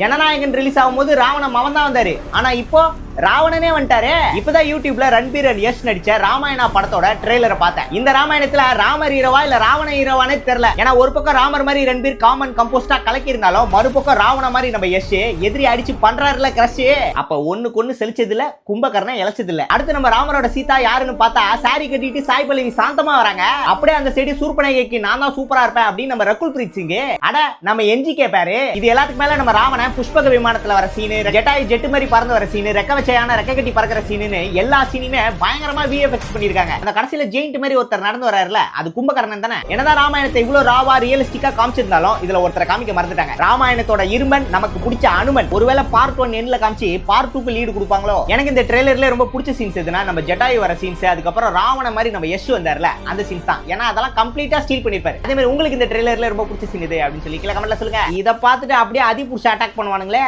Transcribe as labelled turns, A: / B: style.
A: Jananayagan release ஆகும்போது ராவணன் அவன் தான் வந்தாரு. ஆனா இப்போ ராவணனே வந்துட்டாரு. இப்பதான் யூடியூப்ல ரன்பீர் அண்ட் யஷ் நடிச்ச ராமாயணா படத்தோட ட்ரெய்லரை பார்த்தேன். இந்த ராமாயணத்துல ராமர் ஹீரோவா இல்ல ராவண ஹீரோவானே தெரியல. ஏன்னா ஒரு பக்கம் ராமர் மாதிரி ரன்பீர் காமன் கம்போஸ்டா கலக்கி இருந்தாலும் மறுபக்கம் ராவண மாதிரி நம்ம யஷ் எதிரி அடிச்சு பண்றாருல கிரஷ். அப்ப ஒண்ணுக்கு ஒண்ணு செலிச்சது இல்ல, கும்பகர்ணன் இழைச்சது இல்ல. அடுத்து நம்ம ராமரோட சீதா யாருன்னு பார்த்தா சாரி கட்டிட்டு சாய் பல்லவி சாந்தமா வராங்க. அப்படியே அந்த சைடு சூர்பனகைக்கு நான் தான் சூப்பரா இருப்பேன் அப்படின்னு நம்ம ரகுல் பிரீத் சிங் அட நம்ம என்ஜி கேப்பாரு. இது எல்லாத்துக்கு மேல நம்ம ராவண புஷ்பக விமானத்துல வர சீனு, ஜெட்டாய் ஜெட்டு மாதிரி பறந்து வர சீனு, ரெக்கவச்சையான ரெக்க கட்டி பறக்கிற சீனு எல்லா சீனுமே பயங்கரமா விஎஃப்எக்ஸ் பண்ணிருக்காங்க. அந்த கடைசியில ஜெயிண்ட் மாதிரி ஒருத்தர் நடந்து வராருல, அது கும்பகர்ணன் தானே. என்னதான் ராமாயணத்தை இவ்வளவு ராவா ரியலிஸ்டிக்கா காமிச்சிருந்தாலும் இதுல ஒருத்தரை காமிக்க மறந்துட்டாங்க. ராமாயணத்தோட இரும்பன் நமக்கு பிடிச்ச அனுமன். ஒருவேளை பார்ட் 1 எண்ட்ல காமிச்சு பார்ட் 2க்கு லீடு கொடுப்பாங்களோ. எனக்கு இந்த ட்ரெய்லர்ல ரொம்ப பிடிச்ச சீன்ஸ் எதுனா நம்ம ஜெட்டாய் வர சீன்ஸ், அதுக்கப்புறம் ராவண மாதிரி நம்ம யஷ் வந்தார்ல அந்த சீன்ஸ் தான். ஏன்னா அதெல்லாம் கம்ப்ளீட்டா ஸ்டீல் பண்ணிருப்பாரு. அதே மாதிரி உங்களுக்கு இந்த ட்ரெய்லர்ல ரொம்ப பிடிச்ச சீன் இது அப்படின்னு சொல்லி கீழே கமெண்ட்ல சொல்லுங்க. இதை பார்த்துட்டு அப்படியே அதி புடிச்சு அட்டாக் பண்ணுவானுங்களே.